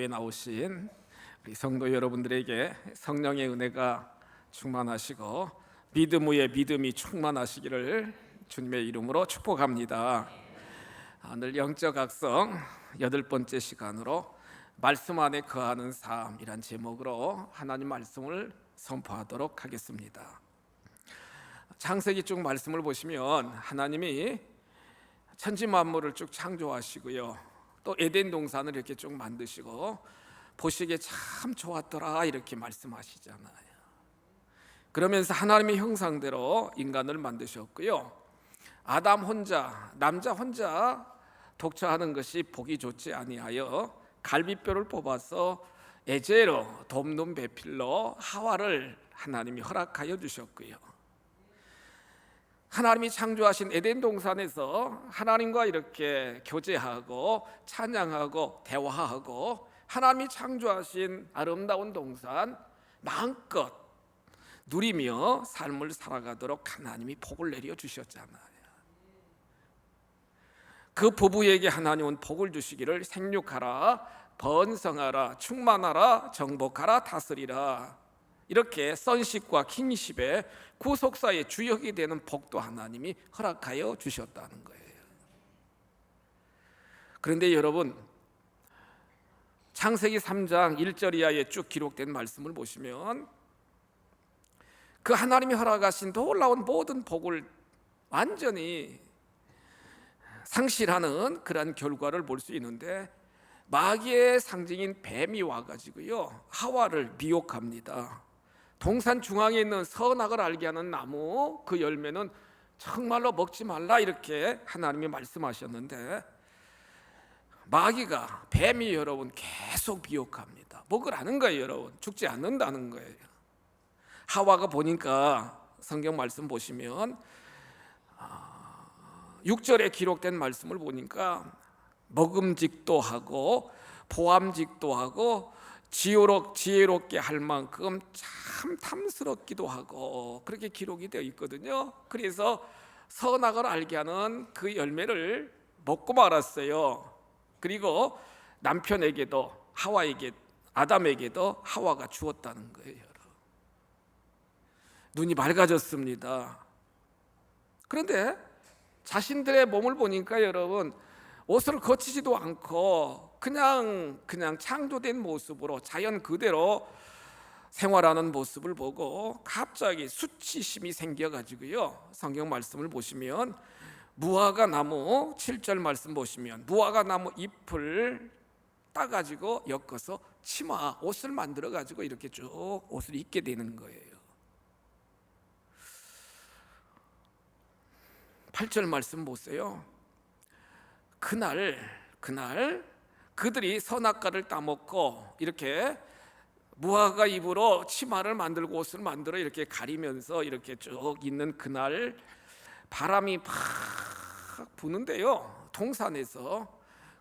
예배 나오신 우리 성도 여러분들에게 성령의 은혜가 충만하시고 믿음 위에 믿음이 충만하시기를 주님의 이름으로 축복합니다. 오늘 영적 각성 8번째 시간으로 말씀 안에 거하는 삶이란 제목으로 하나님 말씀을 선포하도록 하겠습니다. 창세기 쭉 말씀을 보시면 하나님이 천지 만물을 쭉 창조하시고요, 또 에덴 동산을 이렇게 쭉 만드시고 보시기에 참 좋았더라 이렇게 말씀하시잖아요. 그러면서 하나님의 형상대로 인간을 만드셨고요, 아담 혼자, 남자 혼자 독처하는 것이 보기 좋지 아니하여 갈비뼈를 뽑아서 에제로 돕는 배필로 하와를 하나님이 허락하여 주셨고요, 하나님이 창조하신 에덴 동산에서 하나님과 이렇게 교제하고 찬양하고 대화하고 하나님이 창조하신 아름다운 동산 마음껏 누리며 삶을 살아가도록 하나님이 복을 내려 주셨잖아요. 그 부부에게 하나님은 복을 주시기를 생육하라, 번성하라, 충만하라, 정복하라, 다스리라, 이렇게 sonship과 kingship의 구속사의 주역이 되는 복도 하나님이 허락하여 주셨다는 거예요. 그런데 여러분, 창세기 3장 1절 이하에 쭉 기록된 말씀을 보시면 그 하나님이 허락하신 놀라운 모든 복을 완전히 상실하는 그런 결과를 볼 수 있는데, 마귀의 상징인 뱀이 와가지고요 하와를 미혹합니다. 동산 중앙에 있는 선악을 알게 하는 나무 그 열매는 정말로 먹지 말라 이렇게 하나님이 말씀하셨는데, 마귀가, 뱀이 여러분 계속 미혹합니다. 먹으라는 거예요. 여러분 죽지 않는다는 거예요. 하와가 보니까 성경 말씀 보시면 6절에 기록된 말씀을 보니까 먹음직도 하고 보암직도 하고 지혜롭게 할 만큼 참 탐스럽기도 하고 그렇게 기록이 되어 있거든요. 그래서 선악을 알게 하는 그 열매를 먹고 말았어요. 그리고 남편에게도 아담에게도 하와가 주었다는 거예요. 눈이 맑아졌습니다. 그런데 자신들의 몸을 보니까 여러분 옷을 거치지도 않고 그냥 창조된 모습으로 자연 그대로 생활하는 모습을 보고 갑자기 수치심이 생겨가지고요, 성경 말씀을 보시면 무화과 나무 7절 말씀 보시면 무화과 나무 잎을 따가지고 엮어서 치마, 옷을 만들어가지고 이렇게 쭉 옷을 입게 되는 거예요. 8절 말씀 보세요. 그날 그들이 선악과를 따먹고 이렇게 무화과 잎으로 치마를 만들고 옷을 만들어 이렇게 가리면서 이렇게 쭉 있는 그날 바람이 팍 부는데요, 동산에서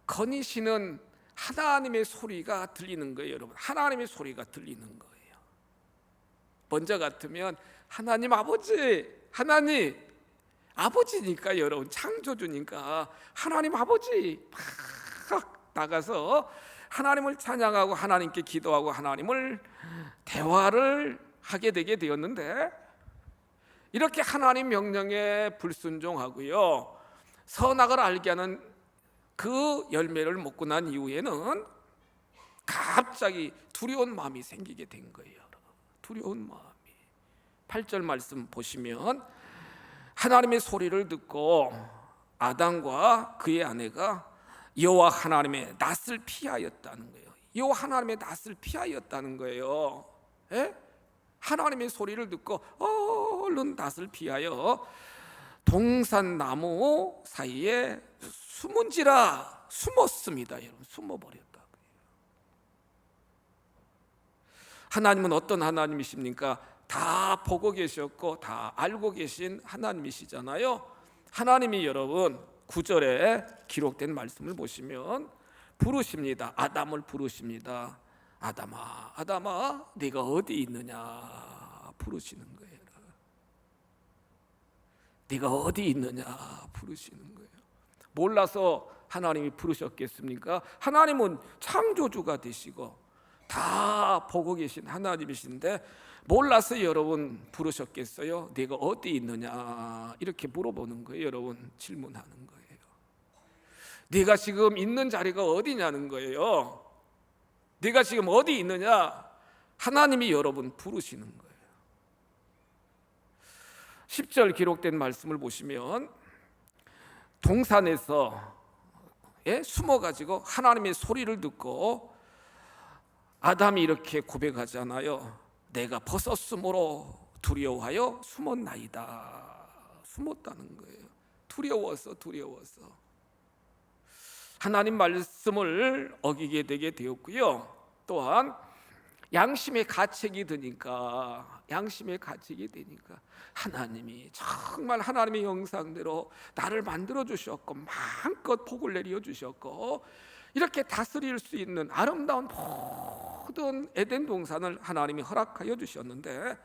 거니시는 하나님의 소리가 들리는 거예요. 여러분, 하나님의 소리가 들리는 거예요. 먼저 같으면 하나님 아버지니까 여러분, 창조주니까 하나님 아버지 팍 나가서 하나님을 찬양하고 하나님께 기도하고 하나님을 대화를 하게 되게 되었는데, 이렇게 하나님 명령에 불순종하고요 선악을 알게 하는 그 열매를 먹고 난 이후에는 갑자기 두려운 마음이 생기게 된 거예요. 두려운 마음이. 8절 말씀 보시면 하나님의 소리를 듣고 아담과 그의 아내가 여호와 하나님의 낯을 피하였다는 거예요. 여호와 하나님의 낯을 피하였다는 거예요. 에? 하나님의 소리를 듣고 얼른 낯을 피하여 동산 나무 사이에 숨었습니다. 여러분, 숨어버렸다고요. 하나님은 어떤 하나님이십니까? 다 보고 계셨고 다 알고 계신 하나님이시잖아요. 하나님이 여러분 9절에 기록된 말씀을 보시면 부르십니다. 아담을 부르십니다. 아담아 네가 어디 있느냐 부르시는 거예요. 네가 어디 있느냐 부르시는 거예요. 몰라서 하나님이 부르셨겠습니까? 하나님은 창조주가 되시고 다 보고 계신 하나님이신데 몰라서 여러분 부르셨겠어요? 네가 어디 있느냐 이렇게 물어보는 거예요. 여러분 질문하는 거예요. 네가 지금 있는 자리가 어디냐는 거예요. 네가 지금 어디 있느냐? 하나님이 여러분 부르시는 거예요. 10절 기록된 말씀을 보시면 동산에서 숨어가지고 하나님의 소리를 듣고 아담이 이렇게 고백하잖아요. 내가 벗었으므로 두려워하여 숨었나이다. 숨었다는 거예요. 두려워서. 하나님 말씀을 어기게 되게 되었고요. 또한 양심의 가책이 되니까 하나님이 정말 하나님의 형상대로 나를 만들어 주셨고 마음껏 복을 내려 주셨고 이렇게 다스릴 수 있는 아름다운 모든 에덴 동산을 하나님이 허락하여 주셨는데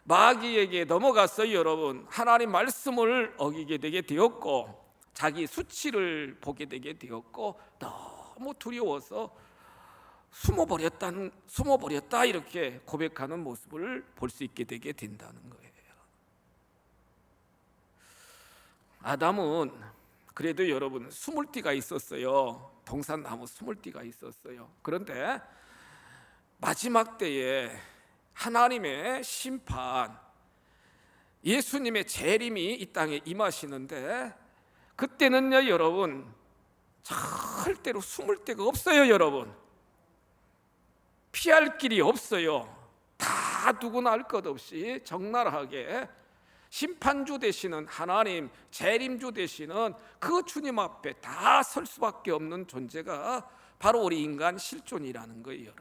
마귀에게 넘어가서 여러분 하나님 말씀을 어기게 되게 되었고 자기 수치를 보게 되게 되었고 너무 두려워서 숨어버렸다 이렇게 고백하는 모습을 볼 수 있게 되게 된다는 거예요. 아담은 그래도 여러분 숨을 띠가 있었어요. 동산나무 숨을 띠가 있었어요. 그런데 마지막 때에 하나님의 심판, 예수님의 재림이 이 땅에 임하시는데 그때는요 여러분 절대로 숨을 데가 없어요. 여러분 피할 길이 없어요. 다 누구나 할 것 없이 적나라하게 심판주 되시는 하나님, 재림주 되시는 그 주님 앞에 다 설 수밖에 없는 존재가 바로 우리 인간 실존이라는 거예요.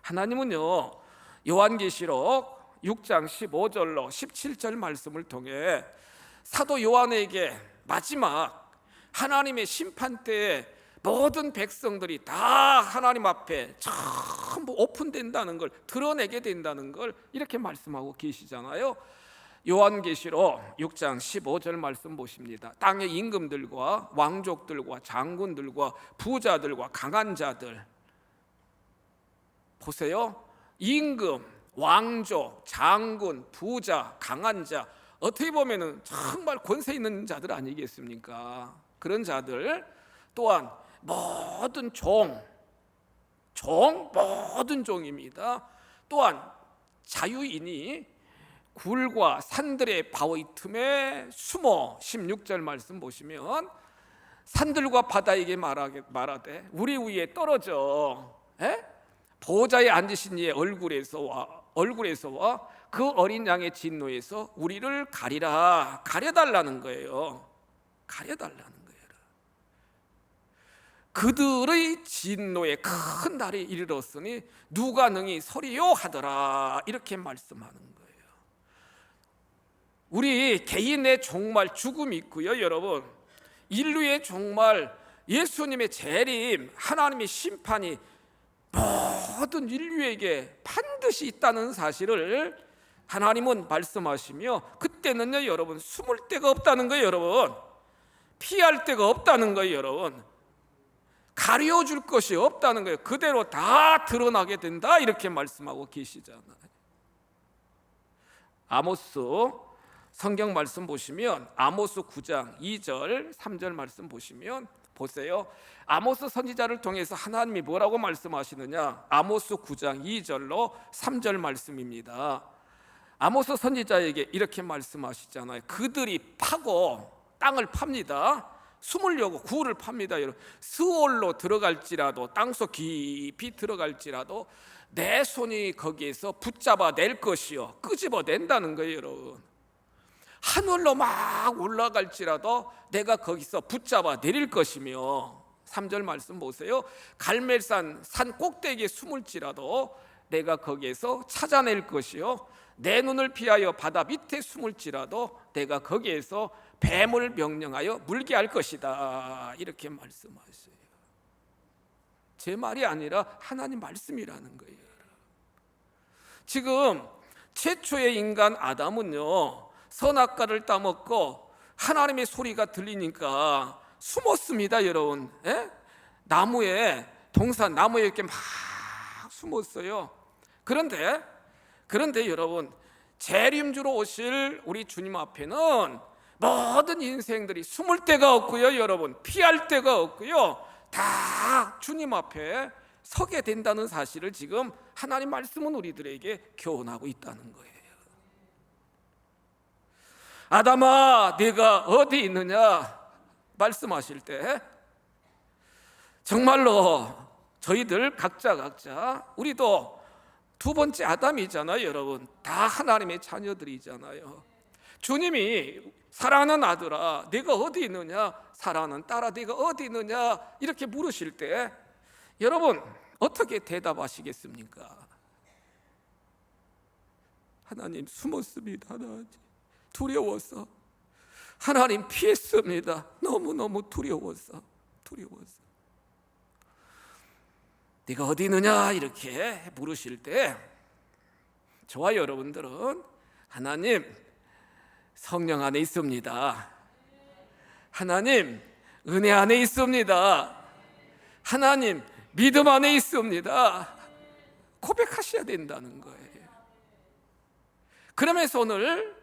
하나님은요 요한계시록 6장 15절로 17절 말씀을 통해 사도 요한에게 마지막 하나님의 심판 때에 모든 백성들이 다 하나님 앞에 전부 오픈된다는 걸 드러내게 된다는 걸 이렇게 말씀하고 계시잖아요. 요한계시록 6장 15절 말씀 보십니다. 땅의 임금들과 왕족들과 장군들과 부자들과 강한 자들 보세요. 임금, 왕족, 장군, 부자, 강한 자 어떻게 보면은 정말 권세 있는 자들 아니겠습니까? 그런 자들 또한 모든 모든 종입니다. 또한 자유인이 굴과 산들의 바위 틈에 숨어 16절 말씀 보시면 산들과 바다에게 말하되 우리 위에 떨어져 보호자에 앉으신 이의 얼굴에서와 그 어린 양의 진노에서 우리를 가려달라는 거예요. 가려달라는 거예요. 그들의 진노에 큰 날이 이르렀으니 누가 능히 서리요 하더라 이렇게 말씀하는 거예요. 우리 개인의 종말 죽음이 있고요. 여러분 인류의 종말 예수님의 재림 하나님의 심판이 모든 인류에게 반드시 있다는 사실을 하나님은 말씀하시며 그때는요 여러분 숨을 데가 없다는 거예요. 여러분 피할 데가 없다는 거예요. 여러분 가려줄 것이 없다는 거예요. 그대로 다 드러나게 된다 이렇게 말씀하고 계시잖아요. 아모스 성경 말씀 보시면 아모스 9장 2절 3절 말씀 보시면 보세요. 아모스 선지자를 통해서 하나님이 뭐라고 말씀하시느냐? 아모스 9장 2절로 3절 말씀입니다. 아모스 선지자에게 이렇게 말씀하시잖아요. 그들이 파고 땅을 팝니다. 숨으려고 굴을 팝니다. 스올로 들어갈지라도 땅속 깊이 들어갈지라도 내 손이 거기에서 붙잡아 낼 것이요 끄집어 낸다는 거예요. 여러분 하늘로 막 올라갈지라도 내가 거기서 붙잡아 내릴 것이며 3절 말씀 보세요. 갈멜산 산 꼭대기에 숨을지라도 내가 거기에서 찾아낼 것이요 내 눈을 피하여 바다 밑에 숨을지라도 내가 거기에서 뱀을 명령하여 물게 할 것이다 이렇게 말씀하세요. 제 말이 아니라 하나님 말씀이라는 거예요. 지금 최초의 인간 아담은요 선악과를 따먹고 하나님의 소리가 들리니까 숨었습니다, 여러분. 예? 나무에, 동산 나무에 이렇게 막 숨었어요. 그런데 여러분, 재림주로 오실 우리 주님 앞에는 모든 인생들이 숨을 데가 없고요, 여러분, 피할 데가 없고요, 다 주님 앞에 서게 된다는 사실을 지금 하나님 말씀은 우리들에게 교훈하고 있다는 거예요. 아담아, 네가 어디 있느냐 말씀하실 때 정말로 저희들 각자 우리도 두 번째 아담이잖아요, 여러분. 다 하나님의 자녀들이잖아요. 주님이 사랑하는 아들아, 네가 어디 있느냐, 사랑하는 딸아, 네가 어디 있느냐 이렇게 물으실 때 여러분 어떻게 대답하시겠습니까? 하나님, 숨었습니다. 하나님, 두려워서. 하나님, 피했습니다. 너무너무 두려워서. 네가 어디 있느냐 이렇게 물으실 때 저와 여러분들은 하나님, 성령 안에 있습니다. 하나님, 은혜 안에 있습니다. 하나님, 믿음 안에 있습니다. 고백하셔야 된다는 거예요. 그러면서 오늘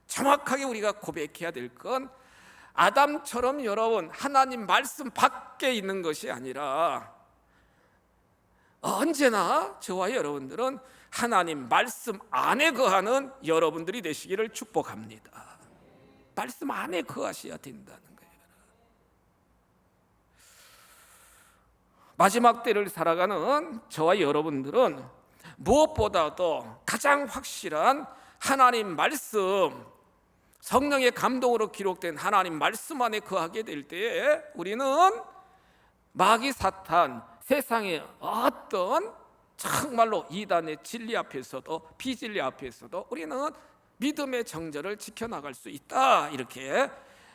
정확하게 우리가 고백해야 될 건 아담처럼 여러분 하나님 말씀 밖에 있는 것이 아니라 언제나 저와 여러분들은 하나님 말씀 안에 거하는 여러분들이 되시기를 축복합니다. 말씀 안에 거하셔야 된다는 거예요. 마지막 때를 살아가는 저와 여러분들은 무엇보다도 가장 확실한 하나님 말씀, 성령의 감동으로 기록된 하나님 말씀 안에 거하게 될 때에 우리는 마귀 사탄, 세상의 어떤 정말로 이단의 진리 앞에서도 비진리 앞에서도 우리는 믿음의 정절을 지켜나갈 수 있다, 이렇게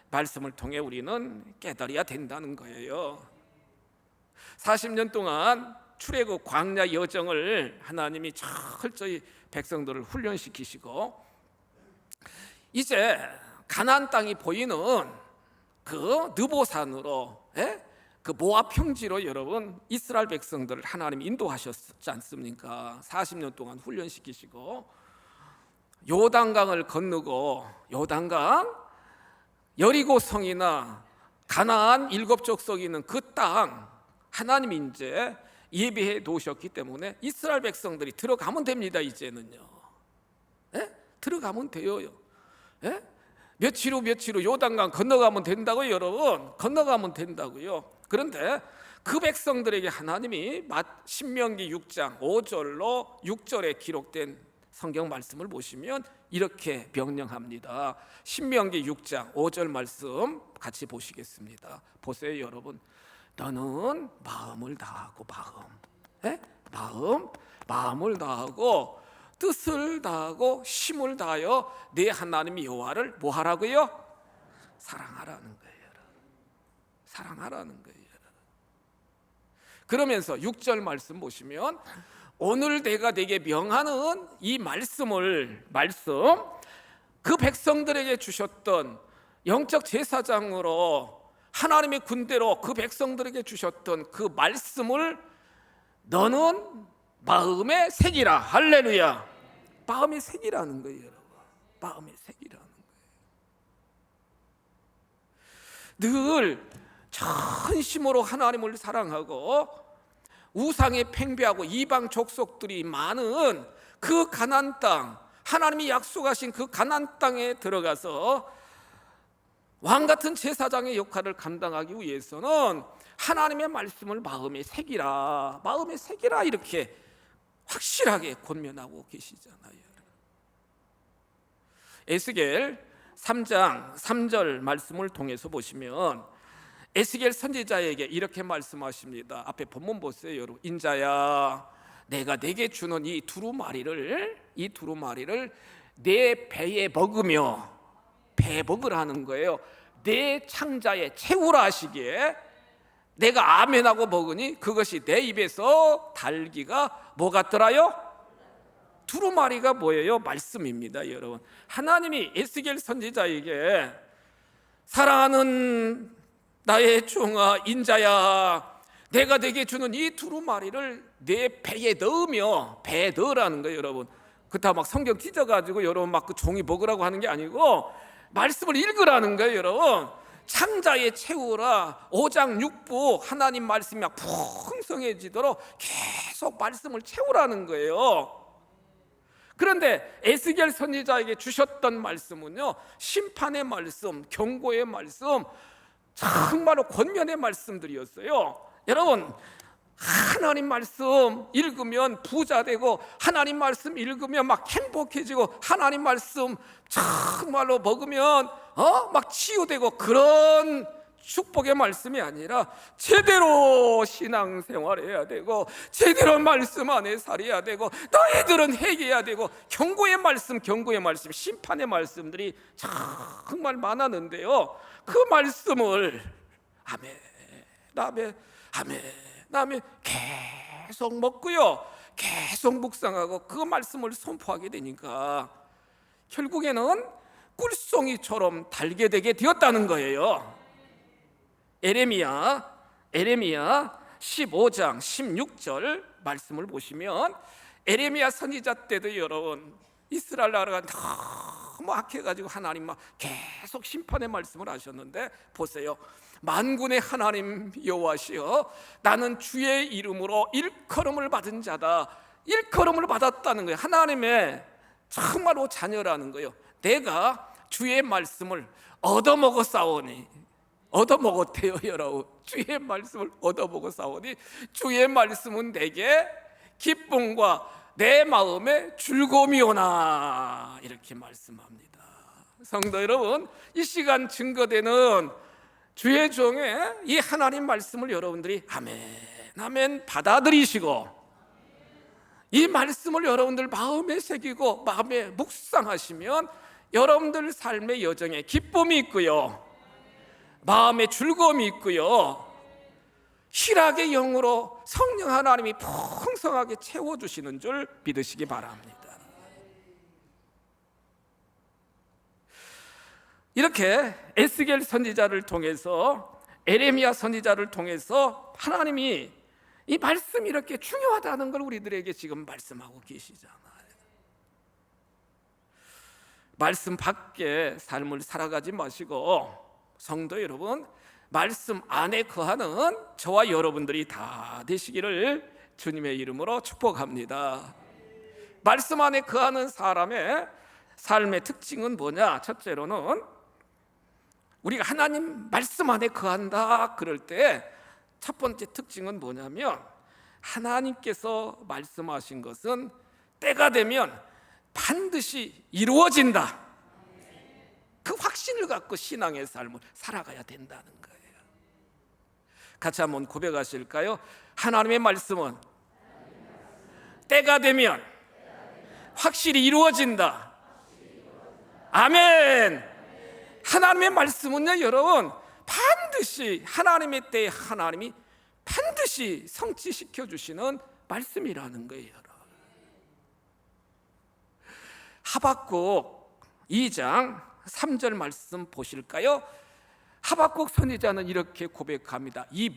말씀을 통해 우리는 깨달아야 된다는 거예요. 40년 동안 출애굽 광야 여정을 하나님이 철저히 백성들을 훈련시키시고 이제 가나안 땅이 보이는 그 느보산으로, 그 모압 평지로 여러분 이스라엘 백성들을 하나님이 인도하셨지 않습니까? 40년 동안 훈련시키시고 요단강을 건너고, 요단강 여리고 성이나 가나안 7족속이 있는 그 땅 하나님이 이제 예비해 놓으셨기 때문에 이스라엘 백성들이 들어가면 됩니다. 이제는요, 들어가면 돼요. 며칠 후 요단강 건너가면 된다고요, 여러분. 건너가면 된다고요. 그런데 그 백성들에게 하나님이 신명기 6장 5절로 6절에 기록된 성경 말씀을 보시면 이렇게 명령합니다. 신명기 6장 5절 말씀 같이 보시겠습니다. 보세요, 여러분. 너는 마음을 다하고 마음을 다하고 뜻을 다하고 힘을 다하여 네 하나님 여호와를 뭐 하라고요? 사랑하라는 거예요. 사랑하라는 거예요. 그러면서 6절 말씀 보시면 오늘 내가 네게 명하는 이 말씀 그 백성들에게 주셨던 영적 제사장으로 하나님의 군대로 그 백성들에게 주셨던 그 말씀을 너는 마음에 새기라. 할렐루야. 마음에 새기라는 거예요, 여러분. 마음에 새기라는 거예요. 늘 전심으로 하나님을 사랑하고 우상에 팽배하고 이방 족속들이 많은 그 가나안 땅, 하나님이 약속하신 그 가나안 땅에 들어가서 왕 같은 제사장의 역할을 감당하기 위해서는 하나님의 말씀을 마음에 새기라, 이렇게 확실하게 권면하고 계시잖아요. 에스겔 3장 3절 말씀을 통해서 보시면 에스겔 선지자에게 이렇게 말씀하십니다. 앞에 본문 보세요, 여러분. 인자야, 내가 내게 주는 이 두루마리를 내 배에 먹으며, 배 먹으라는 거예요. 내 창자에 채우라 하시기에 내가 아멘하고 먹으니 그것이 내 입에서 달기가 뭐 같더라요? 두루마리가 뭐예요? 말씀입니다, 여러분. 하나님이 에스겔 선지자에게 사랑하는 나의 종아 인자야, 내가 네게 주는 이 두루마리를 내 배에 넣으며, 배에 넣으라는 거예요. 여러분, 그렇다고 막 성경 찢어가지고 여러분 막 그 종이 먹으라고 하는 게 아니고 말씀을 읽으라는 거예요. 여러분, 창자에 채우라. 5장 6부 하나님 말씀이 막 풍성해지도록 계속 말씀을 채우라는 거예요. 그런데 에스겔 선지자에게 주셨던 말씀은요, 심판의 말씀, 경고의 말씀, 정말로 권면의 말씀들이었어요. 여러분, 하나님 말씀 읽으면 부자 되고, 하나님 말씀 읽으면 막 행복해지고, 하나님 말씀 정말로 먹으면 막 치유되고, 그런 축복의 말씀이 아니라 제대로 신앙생활해야 되고, 제대로 말씀 안에 살아야 되고, 너희들은 회개해야 되고, 경고의 말씀, 심판의 말씀들이 정말 많았는데요, 그 말씀을 아멘, 아멘 계속 먹고요, 계속 묵상하고 그 말씀을 선포하게 되니까 결국에는 꿀송이처럼 달게 되게 되었다는 거예요. 에레미야 15장 16절 말씀을 보시면, 에레미야 선지자 때도 여러분 이스라엘 나라가 너무 악해가지고 하나님 막 계속 심판의 말씀을 하셨는데, 보세요. 만군의 하나님 여호와시여, 나는 주의 이름으로 일컬음을 받은 자다. 일컬음을 받았다는 거예요. 하나님의 정말로 자녀라는 거예요. 내가 주의 말씀을 얻어먹었사오니, 얻어먹었대요. 여러분, 주의 말씀을 얻어먹었사오니 주의 말씀은 내게 기쁨과 내 마음의 즐거움이오나, 이렇게 말씀합니다. 성도 여러분, 이 시간 증거되는 주의 종의 이 하나님 말씀을 여러분들이 아멘 받아들이시고, 이 말씀을 여러분들 마음에 새기고 마음에 묵상하시면 여러분들 삶의 여정에 기쁨이 있고요, 마음에 즐거움이 있고요, 희락의 영으로 성령 하나님이 풍성하게 채워주시는 줄 믿으시기 바랍니다. 이렇게 에스겔 선지자를 통해서, 에레미야 선지자를 통해서 하나님이 이 말씀이 이렇게 중요하다는 걸 우리들에게 지금 말씀하고 계시잖아요. 말씀 밖에 삶을 살아가지 마시고, 성도 여러분, 말씀 안에 거하는 저와 여러분들이 다 되시기를 주님의 이름으로 축복합니다. 말씀 안에 거하는 사람의 삶의 특징은 뭐냐? 첫째로는 우리가 하나님 말씀 안에 거한다 그럴 때 첫 번째 특징은 뭐냐면, 하나님께서 말씀하신 것은 때가 되면 반드시 이루어진다. 그 확신을 갖고 신앙의 삶을 살아가야 된다는 거예요. 같이 한번 고백하실까요? 하나님의 말씀은 때가 되면 확실히 이루어진다. 아멘. 하나님의 말씀은요, 여러분, 반드시 하나님의 때에 하나님이 반드시 성취시켜 주시는 말씀이라는 거예요. 하박국 2장 3절 말씀 보실까요? 하박국 선지자는 이렇게 고백합니다. 이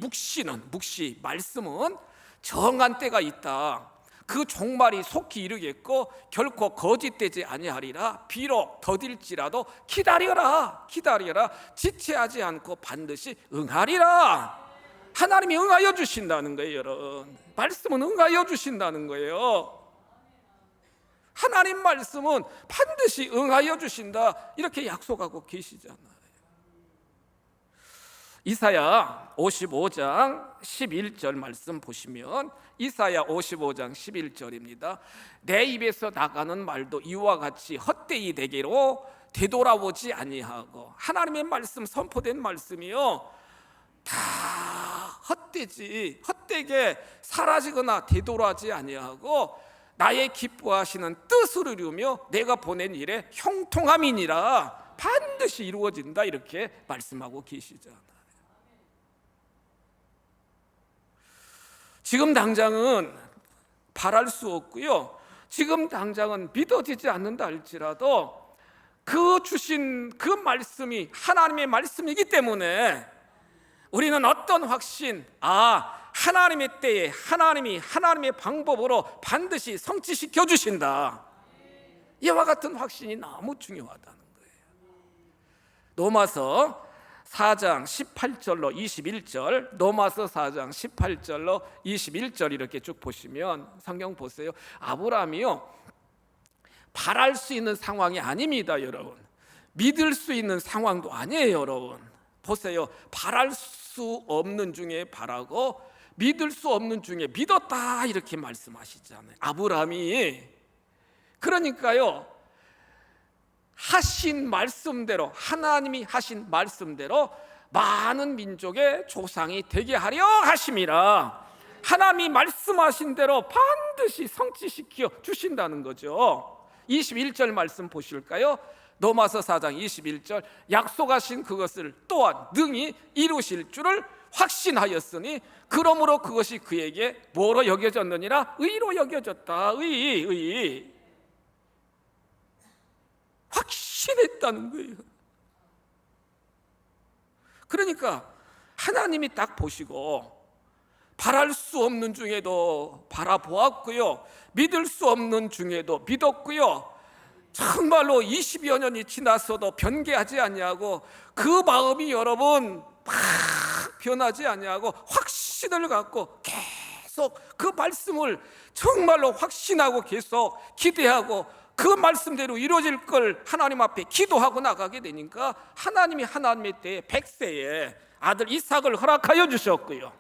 말씀은 정한 때가 있다. 그 종말이 속히 이르겠고 결코 거짓되지 아니하리라. 비록 더딜지라도 기다려라. 지체하지 않고 반드시 응하리라. 하나님이 응하여 주신다는 거예요. 여러분, 말씀은 응하여 주신다는 거예요. 하나님 말씀은 반드시 응하여 주신다, 이렇게 약속하고 계시잖아요. 이사야 55장 11절 말씀 보시면, 이사야 55장 11절입니다. 내 입에서 나가는 말도 이와 같이 헛되이 되게로 되돌아오지 아니하고, 하나님의 말씀, 선포된 말씀이요, 다 헛되게 사라지거나 되돌아지 아니하고 나의 기뻐하시는 뜻을 이루며 내가 보낸 일에 형통함이니라. 반드시 이루어진다, 이렇게 말씀하고 계시잖아요. 지금 당장은 바랄 수 없고요, 지금 당장은 믿어지지 않는다 할지라도 그 주신 그 말씀이 하나님의 말씀이기 때문에 우리는 어떤 확신, 하나님의 때에 하나님이 하나님의 방법으로 반드시 성취시켜 주신다, 이와 같은 확신이 너무 중요하다는 거예요. 로마서 4장 18절로 21절, 로마서 4장 18절로 21절 이렇게 쭉 보시면 성경 보세요. 아브라함이요, 바랄 수 있는 상황이 아닙니다, 여러분. 믿을 수 있는 상황도 아니에요, 여러분. 보세요. 바랄 수 없는 중에 바라고 믿을 수 없는 중에 믿었다, 이렇게 말씀하시잖아요, 아브라함이. 그러니까요, 하신 말씀대로, 하나님이 하신 말씀대로 많은 민족의 조상이 되게 하려 하심이라, 하나님이 말씀하신 대로 반드시 성취시켜 주신다는 거죠. 21절 말씀 보실까요? 로마서 4장 21절, 약속하신 그것을 또한 능히 이루실 줄을 확신하였으니 그러므로 그것이 그에게 뭐로 여겨졌느니라? 의로 여겨졌다. 의. 확신했다는 거예요. 그러니까 하나님이 딱 보시고 바랄 수 없는 중에도 바라보았고요, 믿을 수 없는 중에도 믿었고요, 정말로 20여 년이 지나서도 변개하지 아니하고 그 마음이 여러분 막 변하지 아니하고 확신을 갖고 계속 그 말씀을 정말로 확신하고 계속 기대하고 그 말씀대로 이루어질 걸 하나님 앞에 기도하고 나가게 되니까 하나님이 하나님의 때에 100세에 아들 이삭을 허락하여 주셨고요,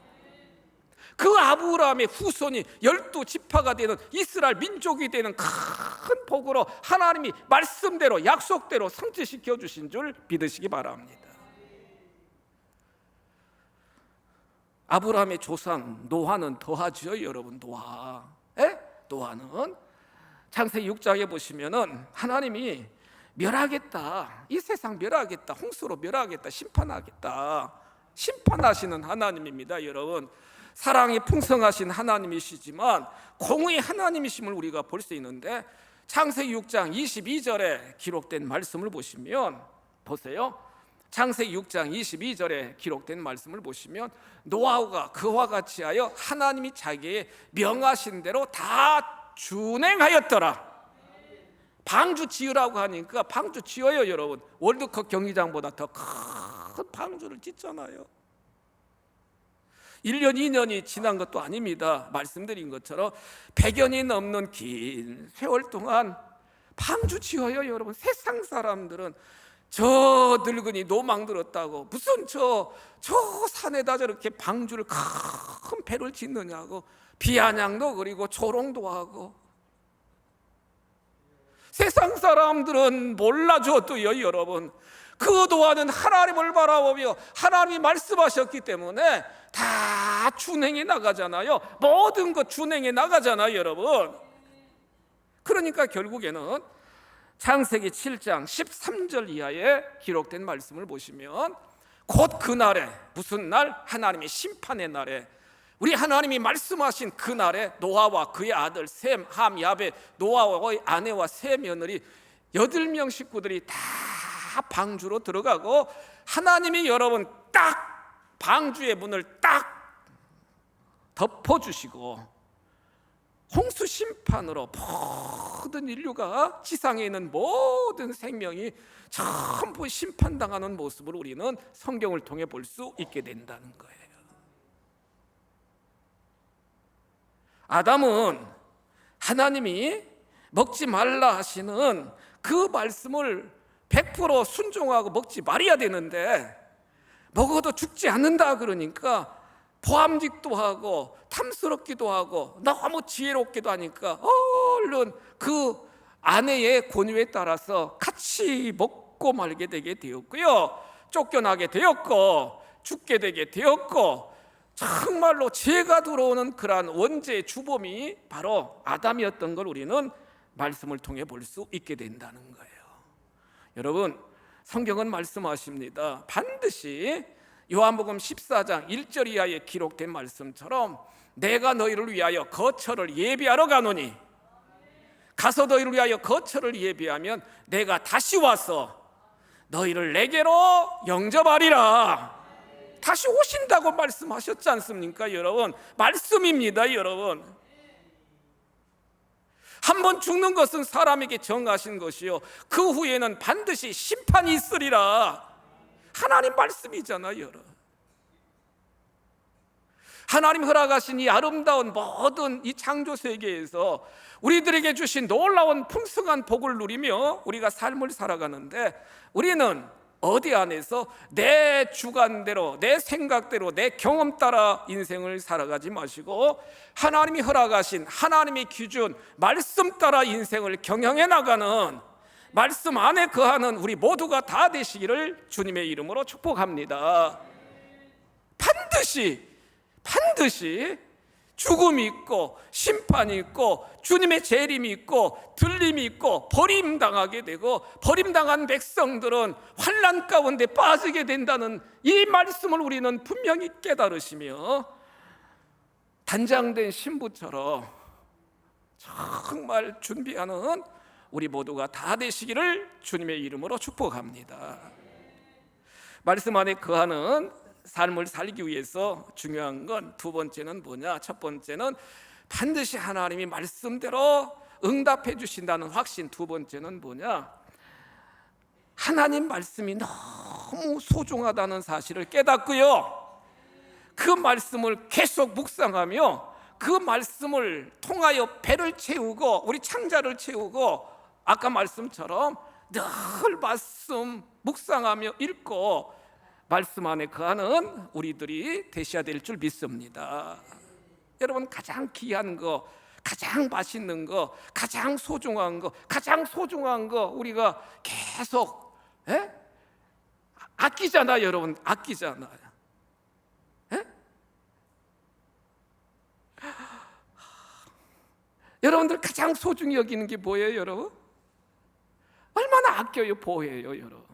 그 아브라함의 후손이 12지파가 되는 이스라엘 민족이 되는 큰 복으로 하나님이 말씀대로 약속대로 성취시켜 주신 줄 믿으시기 바랍니다. 아브라함의 조상 노아는 더하죠, 여러분. 노아는 창세기 6장에 보시면은 하나님이 멸하겠다, 이 세상 멸하겠다, 홍수로 멸하겠다, 심판하시는 하나님입니다, 여러분. 사랑이 풍성하신 하나님이시지만 공의의 하나님이심을 우리가 볼 수 있는데, 창세기 6장 22절에 기록된 말씀을 보시면, 보세요. 창세기 6장 22절에 기록된 말씀을 보시면, 노아가 그와 같이 하여 하나님이 자기의 명하신 대로 다 준행하였더라. 방주 지으라고 하니까 방주 지어요, 여러분. 월드컵 경기장보다 더 큰 방주를 짓잖아요. 1년 2년이 지난 것도 아닙니다. 말씀드린 것처럼 100년이 넘는 긴 세월 동안 방주 지어요, 여러분. 세상 사람들은 저 늙은이 노망 들었다고 무슨 저 산에다 저렇게 방주를 큰 배를 짓느냐고 비아냥도 그리고 조롱도 하고, 세상 사람들은 몰라줘도요, 여러분. 그 노아는 하나님을 바라보며 하나님이 말씀하셨기 때문에 다 준행해 나가잖아요. 모든 것 준행해 나가잖아요, 여러분. 그러니까 결국에는 창세기 7장 13절 이하에 기록된 말씀을 보시면, 곧 그날에, 무슨 날? 하나님의 심판의 날에, 우리 하나님이 말씀하신 그 날에 노아와 그의 아들 셈, 함, 야벳, 노아의 아내와 세 며느리 8명 식구들이 다 방주로 들어가고, 하나님이 여러분 딱 방주의 문을 딱 덮어주시고 홍수 심판으로 모든 인류가, 지상에 있는 모든 생명이 전부 심판당하는 모습을 우리는 성경을 통해 볼 수 있게 된다는 거예요. 아담은 하나님이 먹지 말라 하시는 그 말씀을 100% 순종하고 먹지 말아야 되는데, 먹어도 죽지 않는다 그러니까 보암직도 하고 탐스럽기도 하고 너무 지혜롭기도 하니까 얼른 그 아내의 권유에 따라서 같이 먹고 말게 되게 되었고요, 쫓겨나게 되었고 죽게 되게 되었고, 정말로 죄가 들어오는 그러한 원죄의 주범이 바로 아담이었던 걸 우리는 말씀을 통해 볼 수 있게 된다는 거예요. 여러분, 성경은 말씀하십니다. 반드시 요한복음 14장 1절 이하에 기록된 말씀처럼 내가 너희를 위하여 거처를 예비하러 가노니, 가서 너희를 위하여 거처를 예비하면 내가 다시 와서 너희를 내게로 영접하리라. 다시 오신다고 말씀하셨지 않습니까 여러분? 말씀입니다 여러분. 한 번 죽는 것은 사람에게 정하신 것이요 그 후에는 반드시 심판이 있으리라. 하나님 말씀이잖아요 여러분. 하나님 허락하신 이 아름다운 모든 이 창조 세계에서 우리들에게 주신 놀라운 풍성한 복을 누리며 우리가 삶을 살아가는데, 우리는 어디 안에서 내 주관대로, 내 생각대로, 내 경험 따라 인생을 살아가지 마시고 하나님이 허락하신 하나님의 기준, 말씀 따라 인생을 경영해 나가는, 말씀 안에 거하는 우리 모두가 다 되시기를 주님의 이름으로 축복합니다. 반드시 죽음이 있고 심판이 있고 주님의 재림이 있고 들림이 있고 버림당하게 되고, 버림당한 백성들은 환난 가운데 빠지게 된다는 이 말씀을 우리는 분명히 깨달으시며 단장된 신부처럼 정말 준비하는 우리 모두가 다 되시기를 주님의 이름으로 축복합니다. 말씀 안에 거하는 삶을 살기 위해서 중요한 건 두 번째는 뭐냐? 첫 번째는 반드시 하나님이 말씀대로 응답해 주신다는 확신. 두 번째는 뭐냐? 하나님 말씀이 너무 소중하다는 사실을 깨닫고요, 그 말씀을 계속 묵상하며 그 말씀을 통하여 배를 채우고 우리 창자를 채우고, 아까 말씀처럼 늘 말씀 묵상하며 읽고 말씀 안에 거하는 우리들이 되셔야 될 줄 믿습니다. 여러분, 가장 귀한 거, 가장 맛있는 거, 가장 소중한 거 우리가 계속 아끼잖아요 여러분. 아끼잖아요. 여러분들 가장 소중히 여기는 게 뭐예요 여러분? 얼마나 아껴요, 보호해요 여러분.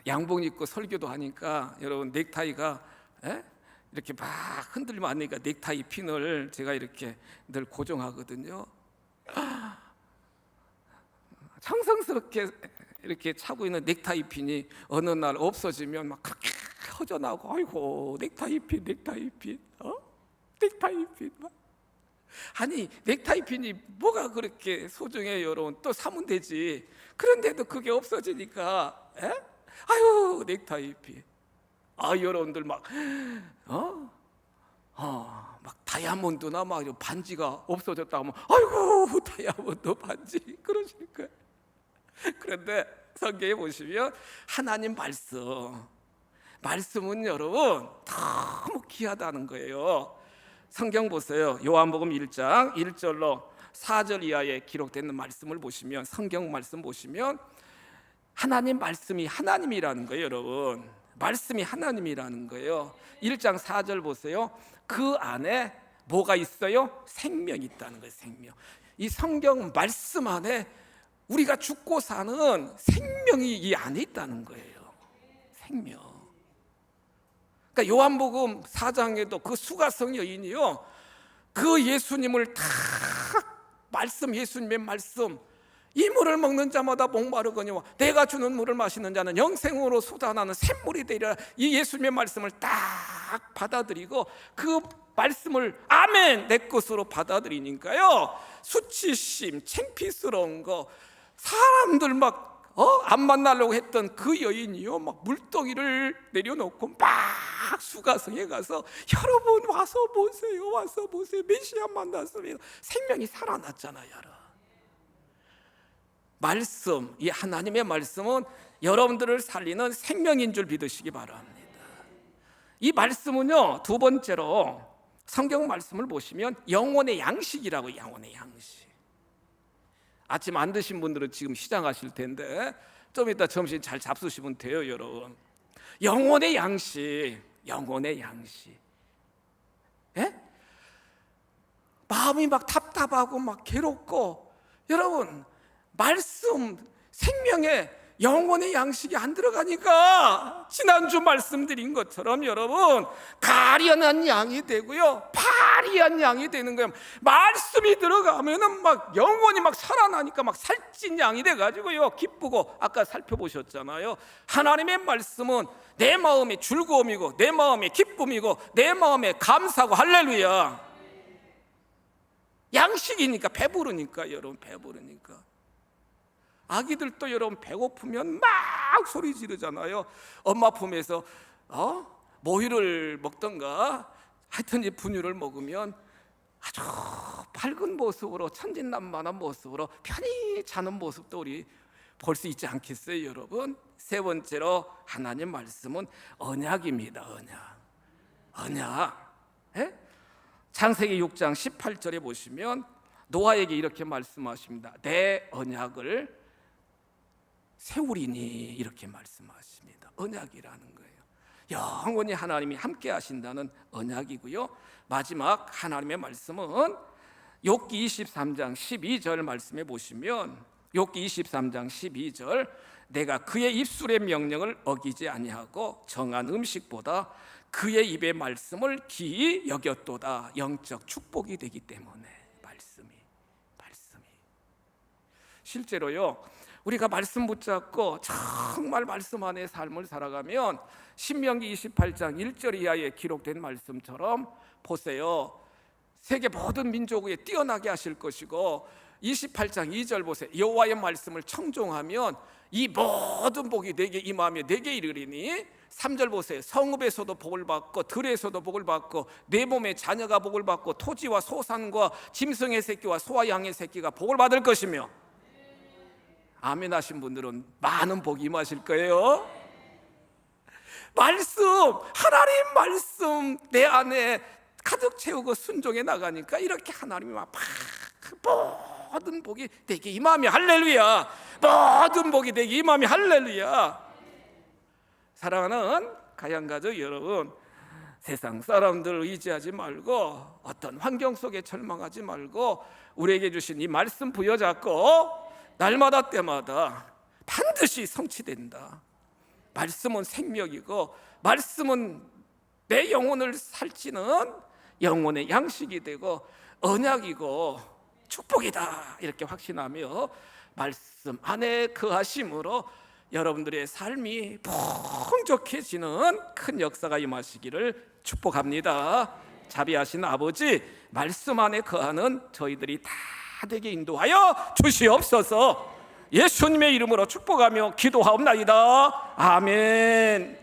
양복 입고 설교도 하니까 여러분 넥타이가 이렇게 막 흔들리면 안 되니까 넥타이 핀을 제가 이렇게 늘 고정하거든요. 정성스럽게 이렇게 차고 있는 넥타이 핀이 어느 날 없어지면 막 그렇게 허전하고, 아이고 넥타이 핀 넥타이 핀 막. 아니 넥타이 핀이 뭐가 그렇게 소중해요 여러분? 또 사면 되지. 그런데도 그게 없어지니까 아유 넥타이 핀. 여러분들 막 막 다이아몬드나 막 반지가 없어졌다 하면 아이고 다이아몬드 반지 그러실 거예요. 그런데 성경에 보시면 하나님 말씀은 여러분 너무 귀하다는 거예요. 성경 보세요. 요한복음 1장 1절로 4절 이하에 기록되는 말씀을 보시면, 성경 말씀 보시면 하나님 말씀이 하나님이라는 거예요 여러분. 말씀이 하나님이라는 거예요. 1장 4절 보세요. 그 안에 뭐가 있어요? 생명이 있다는 거예요. 생명. 이 성경 말씀 안에 우리가 죽고 사는 생명이 이 안에 있다는 거예요. 생명. 그러니까 요한복음 4장에도 그 수가성 여인이요, 그 예수님을 다 말씀, 예수님의 말씀, 이 물을 먹는 자마다 목마르거니와 내가 주는 물을 마시는 자는 영생으로 솟아나는 샘물이 되리라. 이 예수님의 말씀을 딱 받아들이고 그 말씀을 아멘 내 것으로 받아들이니까요, 수치심, 창피스러운 거, 사람들 막 안 만나려고 했던 그 여인이요, 막 물덩이를 내려놓고 막 수가성에 가서 여러분 와서 보세요, 와서 보세요, 메시아 만났습니다. 생명이 살아났잖아요 여러분. 말씀, 이 하나님의 말씀은 여러분들을 살리는 생명인 줄 믿으시기 바랍니다. 이 말씀은요, 두 번째로 성경 말씀을 보시면 영혼의 양식이라고. 영혼의 양식. 아침 안 드신 분들은 지금 시장하실 텐데 좀 이따 점심 잘 잡수시면 돼요 여러분. 영혼의 양식, 영혼의 양식. 마음이 막 답답하고 막 괴롭고, 여러분 말씀, 생명의 영혼의 양식이 안 들어가니까 지난주 말씀드린 것처럼 여러분 가련한 양이 되고요, 파리한 양이 되는 거예요. 말씀이 들어가면은 막 영혼이 막 살아나니까 막 살찐 양이 돼가지고요 기쁘고, 아까 살펴보셨잖아요. 하나님의 말씀은 내 마음의 즐거움이고 내 마음의 기쁨이고 내 마음의 감사고, 할렐루야. 양식이니까, 배부르니까 여러분, 배부르니까. 아기들도 여러분 배고프면 막 소리 지르잖아요. 엄마 품에서 모유를 먹던가 하여튼 이 분유를 먹으면 아주 밝은 모습으로, 천진난만한 모습으로 편히 자는 모습도 우리 볼 수 있지 않겠어요 여러분? 세 번째로 하나님 말씀은 언약입니다. 언약. 예? 창세기 6장 18절에 보시면 노아에게 이렇게 말씀하십니다. 내 언약을 세우리니, 이렇게 말씀하십니다. 언약이라는 거예요. 영원히 하나님이 함께 하신다는 언약이고요. 마지막 하나님의 말씀은 욥기 23장 12절 말씀해 보시면, 욥기 23장 12절, 내가 그의 입술의 명령을 어기지 아니하고 정한 음식보다 그의 입의 말씀을 기이 여겼도다. 영적 축복이 되기 때문에. 말씀이 실제로요, 우리가 말씀 붙잡고 정말 말씀 안에 삶을 살아가면 신명기 28장 1절 이하에 기록된 말씀처럼 보세요, 세계 모든 민족 위에 뛰어나게 하실 것이고, 28장 2절 보세요. 여호와의 말씀을 청종하면 이 모든 복이 내게 임하며 내게 이르리니, 3절 보세요. 성읍에서도 복을 받고 들에서도 복을 받고 내 몸에 자녀가 복을 받고 토지와 소산과 짐승의 새끼와 소와 양의 새끼가 복을 받을 것이며. 아멘 하신 분들은 많은 복이 임하실 거예요. 말씀, 하나님 말씀 내 안에 가득 채우고 순종해 나가니까 이렇게 하나님이 막 모든 복이 내게 임하며, 할렐루야. 모든 복이 내게 임하며, 할렐루야. 사랑하는 가양가족 여러분, 세상 사람들을 의지하지 말고 어떤 환경 속에 절망하지 말고 우리에게 주신 이 말씀 부여잡고 날마다 때마다 반드시 성취된다. 말씀은 생명이고 말씀은 내 영혼을 살찌는 영혼의 양식이 되고 언약이고 축복이다, 이렇게 확신하며 말씀 안에 거하심으로 여러분들의 삶이 풍족해지는 큰 역사가 임하시기를 축복합니다. 자비하신 아버지, 말씀 안에 거하는 저희들이 다 되게 인도하여 주시옵소서. 예수님의 이름으로 축복하며 기도하옵나이다. 아멘.